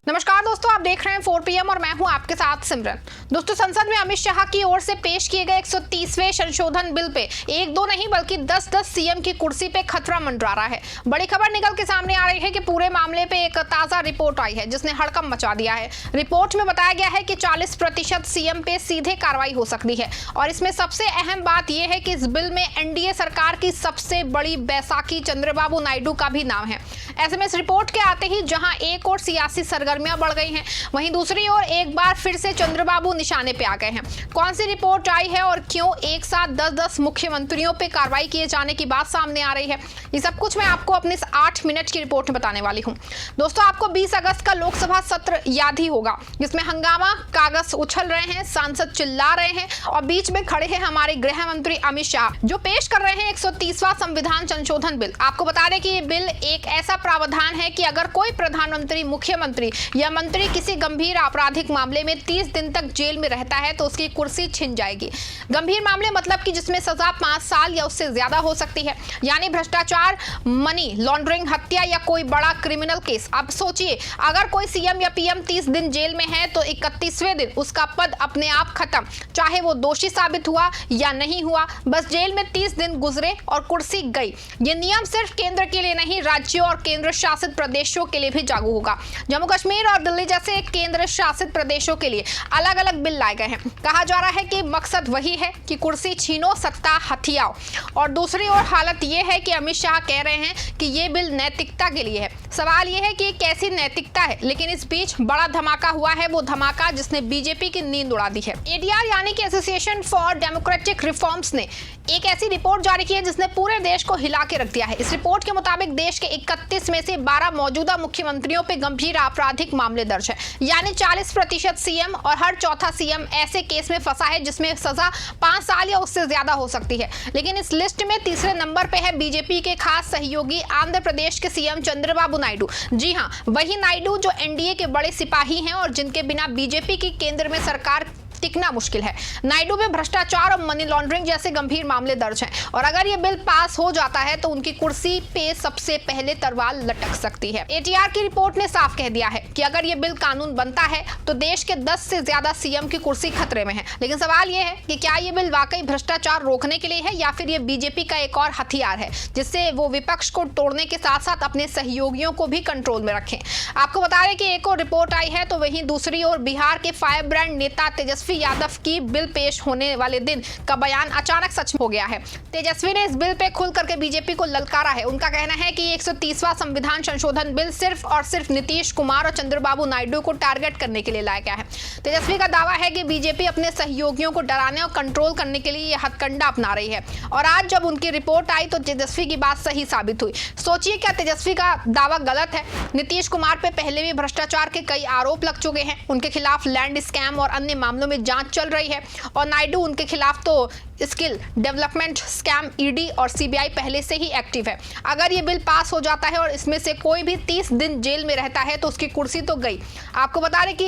नमस्कार दोस्तों, आप देख रहे हैं 4 PM और मैं हूं आपके साथ सिमरन। दोस्तों, संसद में अमित शाह की ओर से पेश किए गए 130वें संशोधन बिल पे एक दो नहीं बल्कि 10-10 सीएम की कुर्सी पे खतरा मंडरा रहा है। बड़ी खबर निकल के सामने आ रही है कि पूरे मामले पे एक ताजा रिपोर्ट आई है जिसने हड़कंप मचा दिया है। रिपोर्ट में बताया गया है कि 40% सीएम पे सीधे कार्रवाई हो सकती है और इसमें सबसे अहम बात यह है कि इस बिल में एनडीए सरकार की सबसे बड़ी बैसाखी चंद्रबाबू नायडू का भी नाम है। ऐसे में इस रिपोर्ट के आते ही जहां एक और सियासी सरगर्मियां बढ़ गई हैं, वहीं दूसरी ओर एक बार फिर से चंद्रबाबू निशाने पे आ गए हैं। कौन सी रिपोर्ट आई है और क्यों एक साथ 10-10 मुख्यमंत्रियों पे कार्रवाई किए जाने की बात सामने आ रही है, ये सब कुछ मैं आपको अपने इस 8 मिनट की रिपोर्ट में बताने वाली हूं। दोस्तों, आपको 20 अगस्त का लोकसभा सत्र याद ही होगा जिसमें हंगामा, कागज उछल रहे हैं, सांसद चिल्ला रहे हैं और बीच में खड़े हैं हमारे गृह मंत्री अमित शाह जो पेश कर रहे हैं 130वां संविधान संशोधन बिल। आपको बता दें कि ये बिल एक ऐसा प्रावधान है कि अगर कोई प्रधानमंत्री, मुख्यमंत्री या मंत्री किसी गंभीर आपराधिक मामले में 30 दिन तक जेल में रहता है तो उसकी कुर्सी छिन जाएगी। गंभीर मामले मतलब कि जिसमें सजा 5 साल या उससे ज्यादा हो सकती है, यानी भ्रष्टाचार, मनी लॉन्ड्रिंग, हत्या या कोई बड़ा क्रिमिनल केस। अब सोचिए, अगर कोई सीएम या पीएम 30 दिन जेल में है तो 31वें दिन उसका पद अपने आप खत्म, चाहे वो दोषी साबित हुआ या नहीं हुआ, बस जेल में 30 दिन गुजरे और कुर्सी गई। ये नियम सिर्फ केंद्र के लिए नहीं, राज्यों और केंद्र शासित प्रदेशों के लिए भी लागू होगा। जम्मू कश्मीर और दिल्ली जैसे केंद्र शासित प्रदेशों के लिए अलग अलग बिल लाए गए हैं। कहा जा रहा है कि मकसद वही है कि कुर्सी छीनो, सत्ता हथियाओ। और दूसरी ओर हालत यह है कि अमित शाह कह रहे हैं कि यह बिल नैतिकता के लिए है। सवाल यह है कि कैसी नैतिकता है, लेकिन इस बीच बड़ा धमाका हुआ है, वो धमाका जिसने बीजेपी की नींद उड़ा दी है। एडीआर यानी कि एसोसिएशन फॉर डेमोक्रेटिक रिफॉर्म्स ने एक ऐसी रिपोर्ट जारी की है जिसने पूरे देश को हिला के रख दिया है। इस रिपोर्ट के मुताबिक देश के 31 में से 12 मौजूदा मुख्यमंत्रियों पे गंभीर आपराधिक मामले दर्ज है, यानी 40% सीएम और हर चौथा सीएम ऐसे केस में फंसा है जिसमें सजा 5 साल या उससे ज्यादा हो सकती है। लेकिन इस लिस्ट में तीसरे नंबर पे है बीजेपी के खास सहयोगी आंध्र प्रदेश के सीएम चंद्रबाबू नायडू। जी हां, वही नायडू जो एनडीए के बड़े सिपाही हैं और जिनके बिना बीजेपी की केंद्र में सरकार टिकना मुश्किल है। नायडू में भ्रष्टाचार और मनी लॉन्ड्रिंग जैसे गंभीर मामले दर्ज हैं और अगर ये बिल पास हो जाता है तो उनकी कुर्सी पे सबसे पहले तलवार लटक सकती है। एटीआर की रिपोर्ट ने साफ कह दिया है कि अगर ये बिल कानून बनता है तो देश के 10 से ज्यादा सीएम की कुर्सी खतरे में है। लेकिन सवाल ये है कि क्या ये बिल वाकई भ्रष्टाचार रोकने के लिए है या फिर ये बीजेपी का एक और हथियार है जिससे वो विपक्ष को तोड़ने के साथ साथ अपने सहयोगियों को भी कंट्रोल में रखें। आपको बता दें कि एक और रिपोर्ट आई है तो वहीं दूसरी ओर बिहार के फायर ब्रांड नेता तेजस्वी यादव की बिल पेश होने वाले दिन का बयान अचानक सच हो गया है। तेजस्वी ने इस बिल पे खुल करके बीजेपी को ललकारा है। उनका कहना है कि 130वां संविधान संशोधन बिल सिर्फ और सिर्फ नीतीश कुमार और चंद्रबाबू नायडू को टारगेट करने के लिए लाया गया है। तेजस्वी का दावा है कि बीजेपी अपने सहयोगियों को डराने और कंट्रोल करने के लिए यह हथकंडा अपना रही है और आज जब उनकी रिपोर्ट आई तो तेजस्वी की बात सही साबित हुई। सोचिए, क्या तेजस्वी का दावा गलत है? नीतीश कुमार पे पहले भी भ्रष्टाचार के कई आरोप लग चुके हैं, उनके खिलाफ लैंड स्कैम और अन्य मामलों में जांच चल रही है और नायडू उनके खिलाफ तो स्किल डेवलपमेंट स्कैम, ईडी और सीबीआई पहले से ही एक्टिव है। अगर ये बिल पास हो जाता है और इसमें से कोई भी 30 दिन जेल में रहता है तो उसकी कुर्सी तो गई। आपको बता दें कि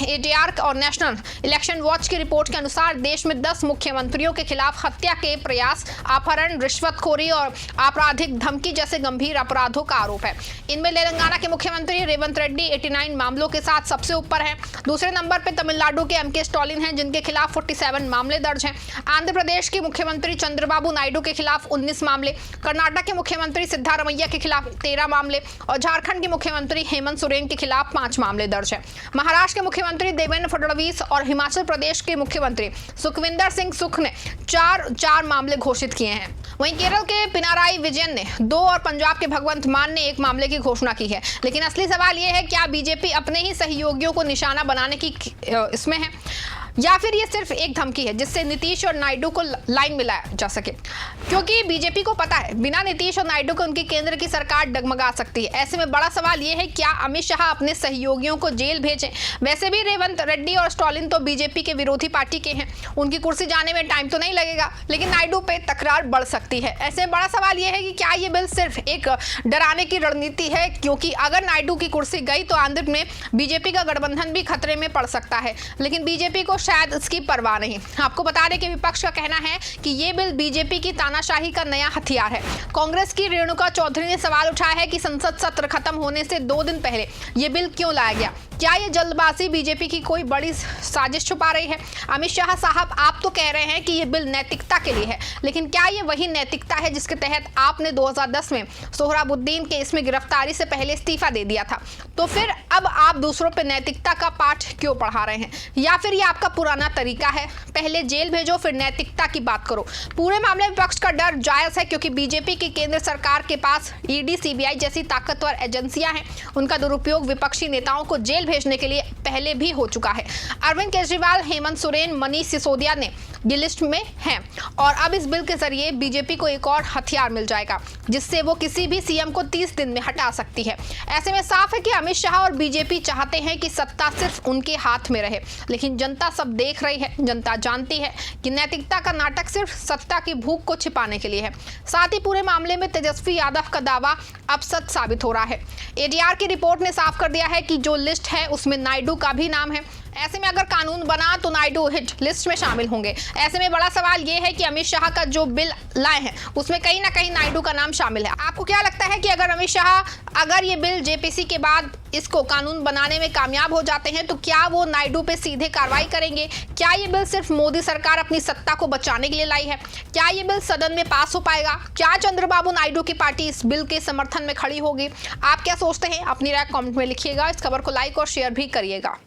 एडीआर और नेशनल इलेक्शन वॉच की रिपोर्ट के अनुसार देश में 10 मुख्यमंत्रियों के खिलाफ हत्या के प्रयास, अपहरण, रिश्वतखोरी और आपराधिक धमकी जैसे गंभीर अपराधों का आरोप है। इनमें तेलंगाना के मुख्यमंत्री रेवंत रेड्डी 89 मामलों के साथ सबसे ऊपर है। दूसरे नंबर पर तमिलनाडु के एमके स्टालिन हैं जिनके खिलाफ 47 मामले दर्ज हैं। आंध्र प्रदेश के मुख्यमंत्री चंद्रबाबू नायडू के खिलाफ 19 मामले, कर्नाटक के मुख्यमंत्री सिद्धारमैया के खिलाफ 13 मामले और झारखंड के मुख्यमंत्री हेमंत सोरेन के खिलाफ 5 मामले दर्ज हैं। महाराष्ट्र के मुख्यमंत्री देवेंद्र फडणवीस और हिमाचल प्रदेश के मुख्यमंत्री सुखविंदर सिंह सुख ने 4 मामले घोषित किए हैं। वहीं केरल के पिनाराई विजयन ने 2 और पंजाब के भगवंत मान ने 1 मामले की घोषणा की है। लेकिन असली सवाल यह है, क्या बीजेपी अपने ही सहयोगियों को निशाना बनाने की इसमें है या फिर ये सिर्फ एक धमकी है जिससे नीतीश और नायडू को लाइन में लाया जा सके? क्योंकि बीजेपी को पता है बिना नीतीश और नायडू के उनकी केंद्र की सरकार डगमगा सकती है। ऐसे में बड़ा सवाल ये है, क्या अमित शाह अपने सहयोगियों को जेल भेजें? वैसे भी रेवंत रेड्डी और स्टालिन तो बीजेपी के विरोधी पार्टी के हैं, उनकी कुर्सी जाने में टाइम तो नहीं लगेगा, लेकिन नायडू पे तकरार बढ़ सकती है। ऐसे में बड़ा सवाल ये है कि क्या ये बिल सिर्फ एक डराने की रणनीति है? क्योंकि अगर नायडू की कुर्सी गई तो आंध्र में बीजेपी का गठबंधन भी खतरे में पड़ सकता है, लेकिन बीजेपी को शायद इसकी परवाह नहीं। आपको बता दें कि विपक्ष का कहना है कि ये बिल बीजेपी की तानाशाही का नया हथियार है। कांग्रेस की रेणुका चौधरी ने सवाल उठाया है कि संसद सत्र खत्म होने से 2 दिन पहले ये बिल क्यों लाया गया। क्या ये जल्दबाजी बीजेपी की कोई बड़ी साजिश छुपा रही है? अमित शाह साहब, आप तो कह रहे हैं कि ये बिल नैतिकता के लिए है, लेकिन क्या ये वही नैतिकता है जिसके तहत आपने 2010 में सोहराबुद्दीन के इसमें गिरफ्तारी से पहले इस्तीफा दे दिया था? तो फिर अब आप दूसरों पे नैतिकता का पाठ क्यों पढ़ा रहे हैं? या फिर ये आपका पुराना तरीका है, पहले जेल भेजो फिर नैतिकता की बात करो? पूरे मामले में विपक्ष का डर जायज है, क्योंकि बीजेपी की केंद्र सरकार के पास ईडी, सीबीआई जैसी ताकतवर एजेंसियां हैं। उनका दुरुपयोग विपक्षी नेताओं को जेल भेजने के लिए पहले भी हो चुका है। अरविंद केजरीवाल, हेमंत सोरेन, मनीष सिसोदिया ने ये लिस्ट में हैं, और अब इस बिल के जरिए बीजेपी को एक और हथियार मिल जाएगा, जिससे वो किसी भी सीएम को 30 दिन में हटा सकती है। ऐसे में साफ है कि अमित शाह और बीजेपी चाहते हैं कि सत्ता सिर्फ उनके हाथ में रहे, लेकिन जनता सब देख रही है, जनता जानती है कि नैतिकता का नाटक सिर्फ सत्ता की भूख को छिपाने के लिए है। साथ ही पूरे मामले में तेजस्वी यादव का दावा अब सच साबित हो रहा है। एडीआर की रिपोर्ट ने साफ कर दिया है कि जो लिस्ट है उसमें नायडू का भी नाम है। ऐसे में अगर कानून बना तो नायडू हिट लिस्ट में शामिल होंगे। ऐसे में बड़ा सवाल यह है कि अमित शाह का जो बिल लाए हैं उसमें कहीं ना कहीं नायडू का नाम शामिल है। आपको क्या लगता है कि अगर अमित शाह ये बिल जेपीसी के बाद इसको कानून बनाने में कामयाब हो जाते हैं तो क्या वो नायडू पे सीधे कार्रवाई करेंगे? क्या ये बिल सिर्फ मोदी सरकार अपनी सत्ता को बचाने के लिए लाई है? क्या ये बिल सदन में पास हो पाएगा? क्या चंद्रबाबू नायडू की पार्टी इस बिल के समर्थन में खड़ी होगी? आप क्या सोचते हैं? अपनी राय कमेंट में लिखिएगा। इस खबर को लाइक और शेयर भी करिएगा।